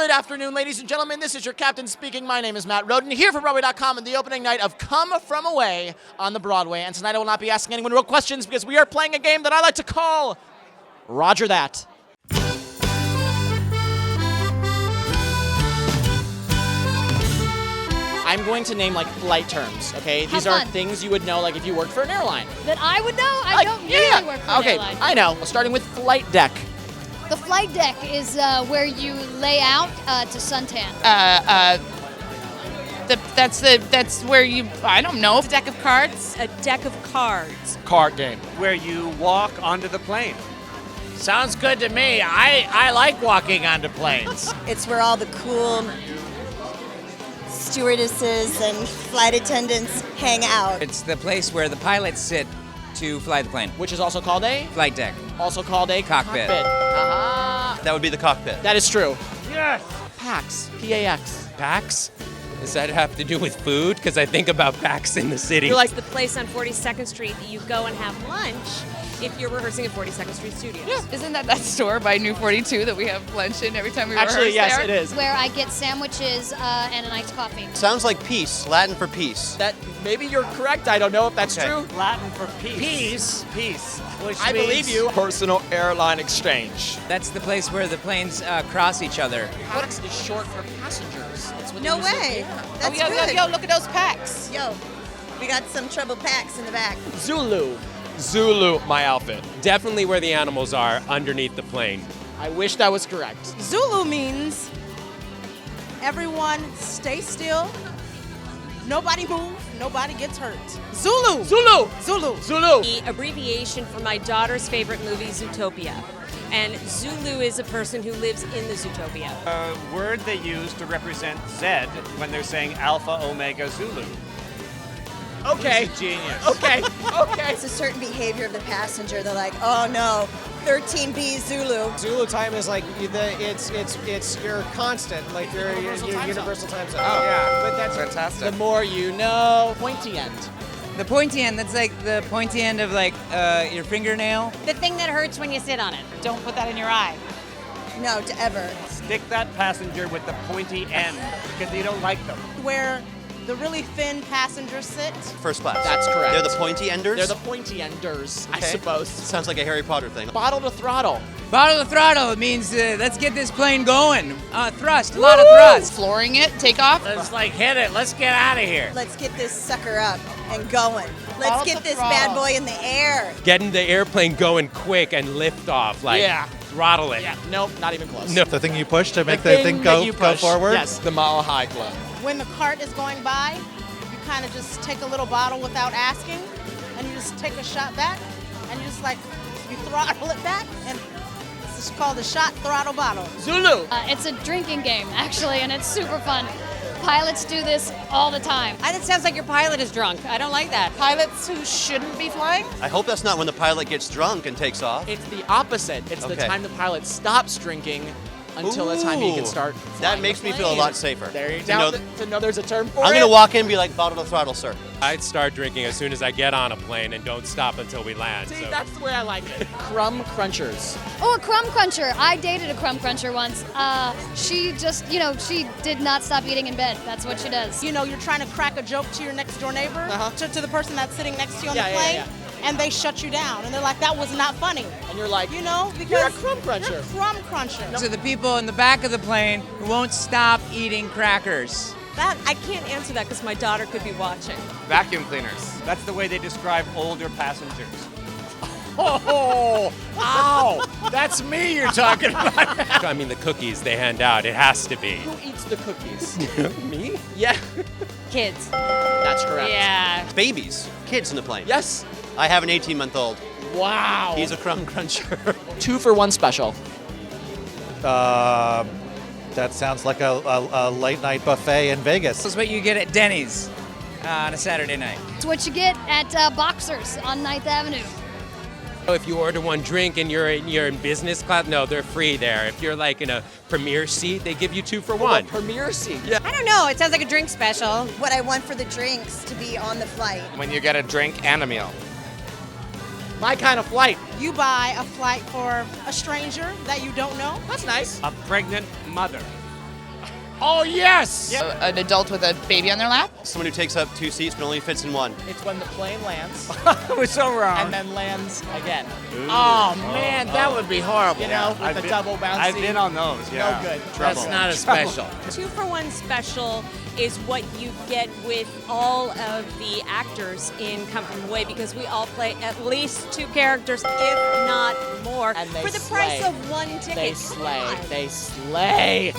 Good afternoon, ladies and gentlemen. This is your captain speaking. My name is Matt Rodin, here for Broadway.com and the opening night of Come From Away on the Broadway. And tonight I will not be asking anyone real questions because we are playing a game that I like to call Roger That. I'm going to name flight terms, okay? These are things you would know if you worked for an airline. That I would know? I don't really work for an airline. Okay, I know. Starting with flight deck. The flight deck is where you lay out to suntan. That's where you, I don't know. A deck of cards? A deck of cards. Card game. Where you walk onto the plane. Sounds good to me. I like walking onto planes. It's where all the cool stewardesses and flight attendants hang out. It's the place where the pilots sit to fly the plane. Which is also called a? Flight deck. Also called a? Cockpit. That would be the cockpit. That is true. Yes! PAX. P-A-X. PAX? Does that have to do with food? Because I think about PAX in the city. It's the place on 42nd Street that you go and have lunch if you're rehearsing at 42nd Street Studios. Yeah. Isn't that store by New 42 that we have lunch in every time we rehearse Actually, yes, there? it is. Where I get sandwiches and an iced coffee. Sounds like peace, Latin for peace. That maybe you're correct. I don't know if that's true. Latin for peace. Peace. Which I means believe you. Personal airline exchange. That's the place where the planes cross each other. PAX is short for passengers. That's what No they use it- way. yeah. That's Yo, good. look at those packs. Yo, we got some troubled packs in the back. Zulu. Zulu, my outfit. Definitely where the animals are, underneath the plane. I wish that was correct. Zulu means everyone stay still, nobody move, nobody gets hurt. Zulu! Zulu. Zulu! Zulu. The abbreviation for my daughter's favorite movie, Zootopia. And Zulu is a person who lives in the Zootopia. A word they use to represent Z when they're saying Alpha Omega Zulu. Okay. He's a genius. Okay. It's a certain behavior of the passenger. They're like, oh no, 13B Zulu. Zulu time is it's your constant, your universal time zone. Oh. Yeah, but that's Fantastic. The more you know. Pointy end. The pointy end, that's the pointy end of your fingernail. The thing that hurts when you sit on it. Don't put that in your eye. No, to ever. Stick that passenger with the pointy end because you don't like them. Where the really thin passengers sit. First class. That's correct. They're the pointy enders? They're the pointy enders, I Okay. suppose. Sounds like a Harry Potter thing. Bottle to throttle. Bottle of throttle means let's get this plane going. Thrust, a lot of thrust. Flooring it, take off. Let's hit it. Let's get out of here. Let's get this sucker up and going. Let's Bottle get to this throttle. bad boy in the air. Getting the airplane going quick and lift off, throttle it. Yeah. Nope, not even close. No. the thing you push to make The the thing that you go push. forward. Yes. The Mile High Club. When the cart is going by, you kind of just take a little bottle without asking, and you just take a shot back, and you just you throttle it back, and it's called the shot throttle bottle. Zulu. It's a drinking game, actually, and it's super fun. Pilots do this all the time. It sounds like your pilot is drunk. I don't like that. Pilots who shouldn't be flying? I hope that's not when the pilot gets drunk and takes off. It's the opposite. It's the Okay. time the pilot stops drinking until the time he can start That flying makes the me feel a plane. lot safer. There you To go. know- To know there's a term for I'm it. going to walk in and be like, bottle to throttle, sir. I'd start drinking as soon as I get on a plane and don't stop until we land. See, so. that's the way I like it. Crumb crunchers. Oh, a crumb cruncher. I dated a crumb cruncher once. She just, she did not stop eating in bed. That's what she does. You're trying to crack a joke to your next door neighbor, to the person that's sitting next to you on the plane, and they shut you down, and they're like, that was not funny. And you're like, Because you're a crumb cruncher. You're a crumb cruncher. So the people in the back of the plane who won't stop eating crackers. That I can't answer that because my daughter could be watching. Vacuum cleaners. That's the way they describe older passengers. Oh, ow. That's me you're talking about. I mean, the cookies they hand out, it has to be. Who eats the cookies? Me? Yeah. Kids. That's correct. Yeah. Babies. Kids in the plane. Yes. I have an 18-month-old. Wow. He's a crumb cruncher. 2-for-1 special. That sounds like a late night buffet in Vegas. This is what you get at Denny's on a Saturday night. It's what you get at Boxers on 9th Avenue. If you order one drink and you're in business class, no, they're free there. If you're in a premier seat, they give you 2 for 1. Premier seat. Yeah. I don't know. It sounds like a drink special. What I want for the drinks to be on the flight. When you get a drink and a meal. My kind of flight. You buy a flight for a stranger that you don't know. That's nice. A pregnant mother. Oh, yes! An adult with a baby on their lap. Someone who takes up 2 seats but only fits in one. It's when the plane lands We're so wrong. and then lands again. Oh, man, that would be horrible. You know, with the double bouncy. I've been on those, yeah. No good. That's not a special. 2-for-1 special is what you get with all of the actors in Come From Away because we all play at least 2 characters, if not more, And they for the slay. price of 1 ticket. They slay. They slay.